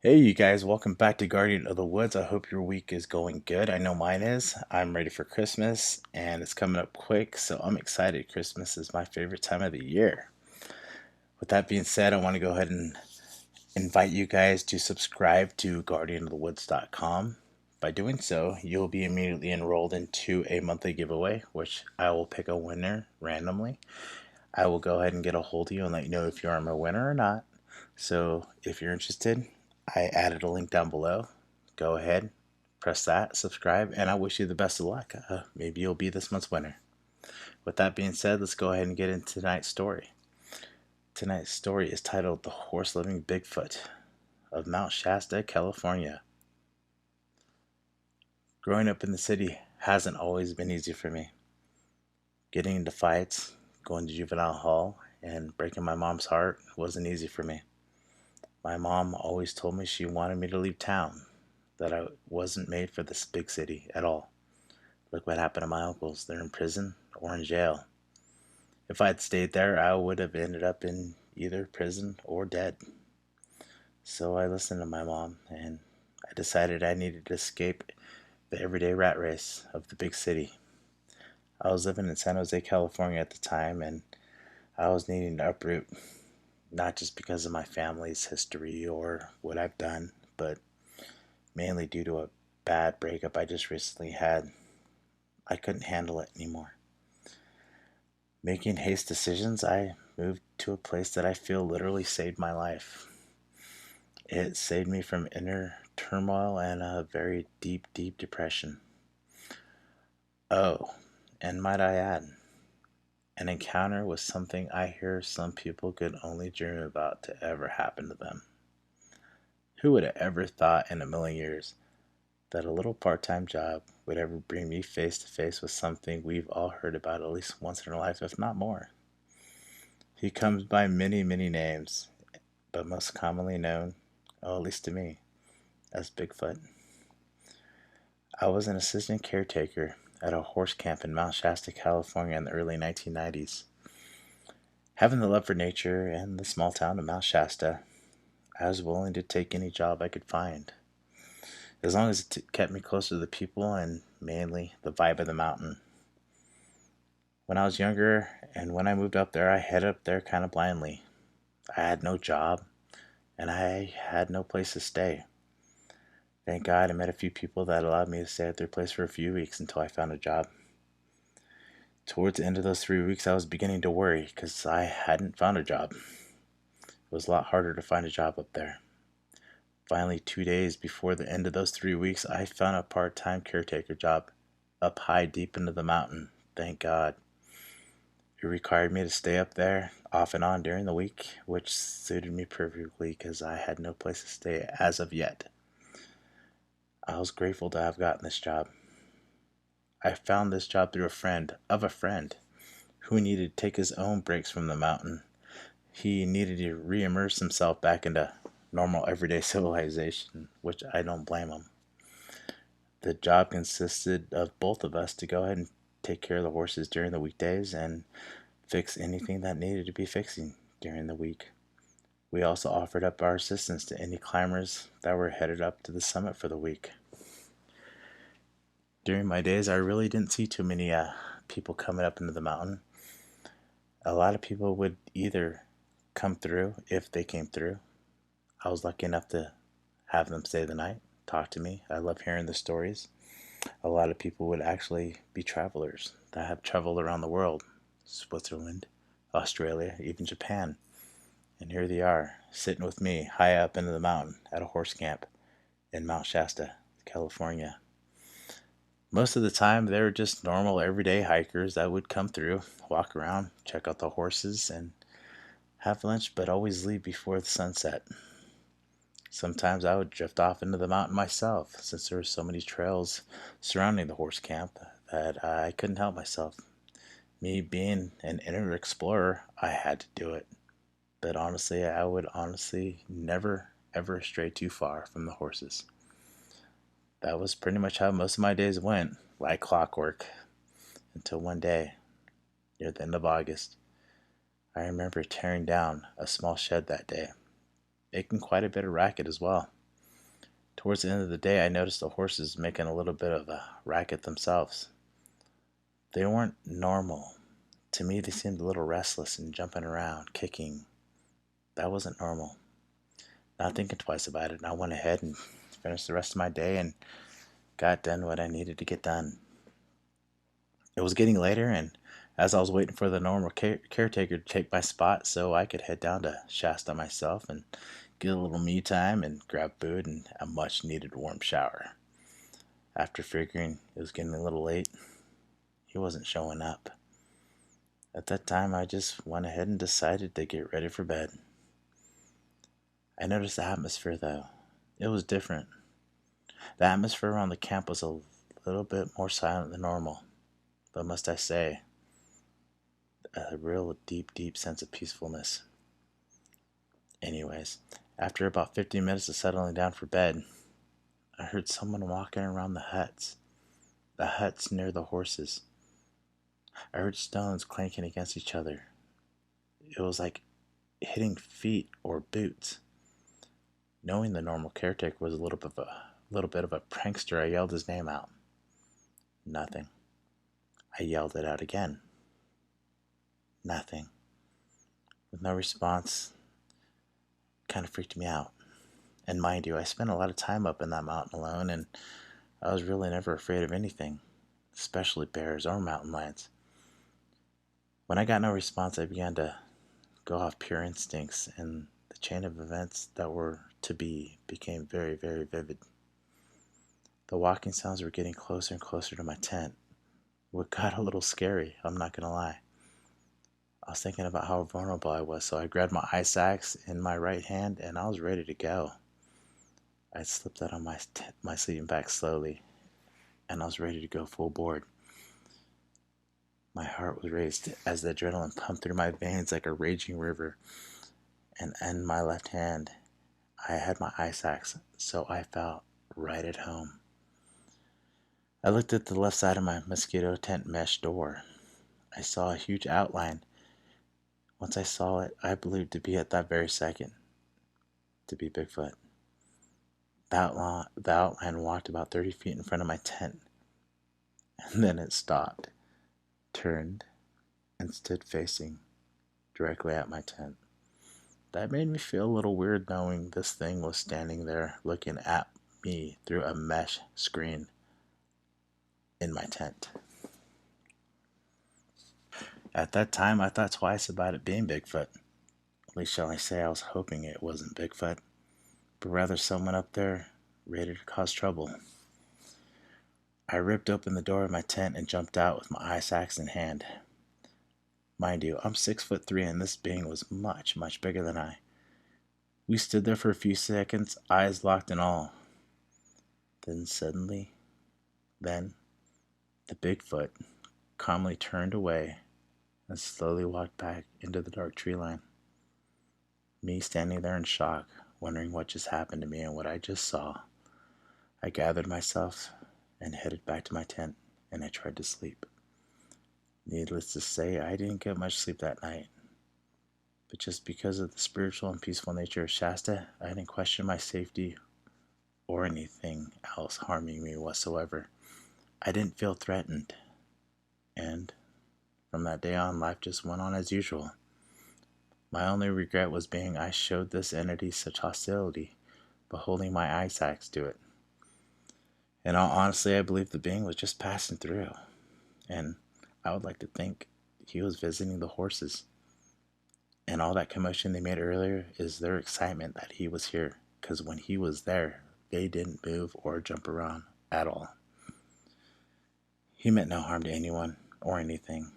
Hey, you guys, welcome back to Guardian of the Woods. I hope your week is going good. I know mine is. I'm ready for Christmas and it's coming up quick, so I'm excited. Christmas is my favorite time of the year. With that being said, I want to go ahead and invite you guys to subscribe to guardianofthewoods.com. By doing so, you'll be immediately enrolled into a monthly giveaway, which I will pick a winner randomly. I will go ahead and get a hold of you and let you know if you're a winner or not. So if you're interested, I added a link down below. Go ahead, press that, subscribe, and I wish you the best of luck. Maybe you'll be this month's winner. With that being said, let's go ahead and get into tonight's story. Tonight's story is titled The Horse Living Bigfoot of Mount Shasta, California. Growing up in the city hasn't always been easy for me. Getting into fights, going to juvenile hall, and breaking my mom's heart wasn't easy for me. My mom always told me she wanted me to leave town, that I wasn't made for this big city at all. Look what happened to my uncles. They're in prison or in jail. If I'd stayed there, I would have ended up in either prison or dead. So I listened to my mom and I decided I needed to escape the everyday rat race of the big city. I was living in San Jose, California at the time, and I was needing to uproot, not just because of my family's history or what I've done, but mainly due to a bad breakup I just recently had. I couldn't handle it anymore. Making haste decisions, I moved to a place that I feel literally saved my life. It saved me from inner turmoil and a very deep, deep depression. Oh, and might I add, an encounter with something I hear some people could only dream about to ever happen to them. Who would have ever thought in a million years that a little part time job would ever bring me face to face with something we've all heard about at least once in our life, if not more? He comes by many, many names, but most commonly known, at least to me, as Bigfoot. I was an assistant caretaker at a horse camp in Mount Shasta, California in the early 1990s. Having the love for nature and the small town of Mount Shasta, I was willing to take any job I could find, as long as it kept me closer to the people and mainly the vibe of the mountain. When I was younger and when I moved up there, I headed up there kind of blindly. I had no job and I had no place to stay. Thank God I met a few people that allowed me to stay at their place for a few weeks until I found a job. Towards the end of those 3 weeks, I was beginning to worry because I hadn't found a job. It was a lot harder to find a job up there. Finally, 2 days before the end of those 3 weeks, I found a part time caretaker job up high deep into the mountain. Thank God. It required me to stay up there off and on during the week, which suited me perfectly because I had no place to stay as of yet. I was grateful to have gotten this job. I found this job through a friend of a friend who needed to take his own breaks from the mountain. He needed to re-immerse himself back into normal everyday civilization, which I don't blame him. The job consisted of both of us to go ahead and take care of the horses during the weekdays and fix anything that needed to be fixing during the week. We also offered up our assistance to any climbers that were headed up to the summit for the week. During my days, I really didn't see too many people coming up into the mountain. A lot of people would either come through if they came through. I was lucky enough to have them stay the night, talk to me. I love hearing the stories. A lot of people would actually be travelers that have traveled around the world, Switzerland, Australia, even Japan. And here they are, sitting with me high up into the mountain at a horse camp in Mount Shasta, California. Most of the time, they were just normal everyday hikers that would come through, walk around, check out the horses, and have lunch, but always leave before the sunset. Sometimes I would drift off into the mountain myself, since there were so many trails surrounding the horse camp that I couldn't help myself. Me being an inner explorer, I had to do it. But honestly, I would honestly never ever stray too far from the horses. That was pretty much how most of my days went, like clockwork, until one day, near the end of August, I remember tearing down a small shed that day, making quite a bit of racket as well. Towards the end of the day, I noticed the horses making a little bit of a racket themselves. They weren't normal. To me, they seemed a little restless and jumping around, kicking. That wasn't normal. Not thinking twice about it, I went ahead and finished the rest of my day and got done what I needed to get done. It was getting later, and as I was waiting for the normal caretaker to take my spot so I could head down to Shasta myself and get a little me time and grab food and a much needed warm shower. After figuring it was getting a little late, he wasn't showing up. At that time, I just went ahead and decided to get ready for bed. I noticed the atmosphere though. It was different. The atmosphere around the camp was a little bit more silent than normal, but must I say, a real deep, deep sense of peacefulness. Anyways, after about 15 minutes of settling down for bed, I heard someone walking around the huts near the horses. I heard stones clanking against each other. It was like hitting feet or boots. Knowing the normal caretaker was a little bit of a prankster, I yelled his name out. Nothing. I yelled it out again. Nothing. With no response, kind of freaked me out. And mind you, I spent a lot of time up in that mountain alone, and I was really never afraid of anything, especially bears or mountain lions. When I got no response, I began to go off pure instincts, and the chain of events that were to be became very, very vivid. The walking sounds were getting closer and closer to my tent. What got a little scary, I'm not gonna lie. I was thinking about how vulnerable I was, so I grabbed my ice axe in my right hand and I was ready to go. I slipped out on my sleeping bag slowly, and I was ready to go full board. My heart was raised as the adrenaline pumped through my veins like a raging river, and in my left hand, I had my ice axe, so I felt right at home. I looked at the left side of my mosquito tent mesh door. I saw a huge outline. Once I saw it, I believed to be at that very second to be Bigfoot. The outline walked about 30 feet in front of my tent, and then it stopped, turned, and stood facing directly at my tent. That made me feel a little weird knowing this thing was standing there looking at me through a mesh screen in my tent. At that time, I thought twice about it being Bigfoot. At least, shall I say, I was hoping it wasn't Bigfoot, but rather someone up there ready to cause trouble. I ripped open the door of my tent and jumped out with my ice axe in hand. Mind you, I'm 6'3" and this being was much, much bigger than I. We stood there for a few seconds, eyes locked and all. Then suddenly, the Bigfoot calmly turned away and slowly walked back into the dark tree line. Me standing there in shock, wondering what just happened to me and what I just saw. I gathered myself and headed back to my tent, and I tried to sleep. Needless to say, I didn't get much sleep that night. But just because of the spiritual and peaceful nature of Shasta, I didn't question my safety or anything else harming me whatsoever. I didn't feel threatened. And from that day on, life just went on as usual. My only regret was being I showed this entity such hostility by holding my ice axe to it. In all honesty, I believe the being was just passing through, and I would like to think he was visiting the horses. And all that commotion they made earlier is their excitement that he was here, because when he was there, they didn't move or jump around at all. He meant no harm to anyone or anything.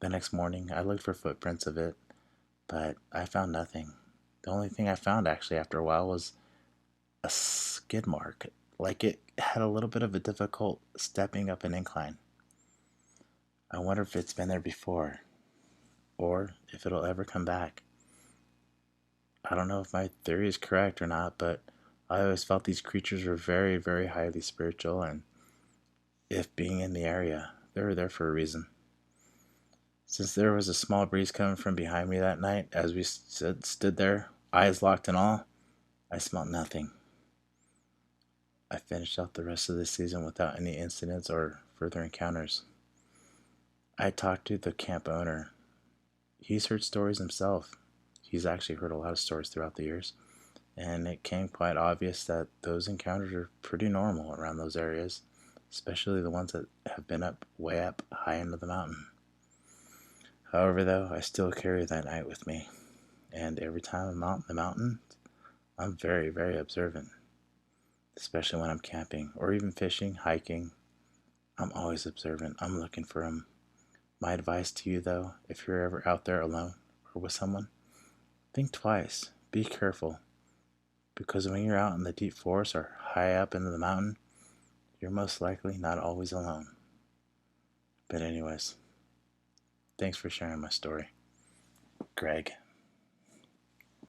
The next morning, I looked for footprints of it, but I found nothing. The only thing I found actually after a while was a skid mark, like it had a little bit of a difficult stepping up an incline. I wonder if it's been there before, or if it'll ever come back. I don't know if my theory is correct or not, but I always felt these creatures were very, very highly spiritual, and if being in the area, they were there for a reason. Since there was a small breeze coming from behind me that night, as we stood there, eyes locked and all, I smelled nothing. I finished out the rest of the season without any incidents or further encounters. I talked to the camp owner. He's heard stories himself. He's actually heard a lot of stories throughout the years, and it became quite obvious that those encounters are pretty normal around those areas, especially the ones that have been up way up high into the mountain. However, though, I still carry that night with me, and every time I'm out in the mountain, I'm very, very observant, especially when I'm camping or even fishing, hiking. I'm always observant. I'm looking for them. My advice to you, though, if you're ever out there alone or with someone, think twice. Be careful, because when you're out in the deep forest or high up into the mountain, you're most likely not always alone. But anyways, thanks for sharing my story, Greg.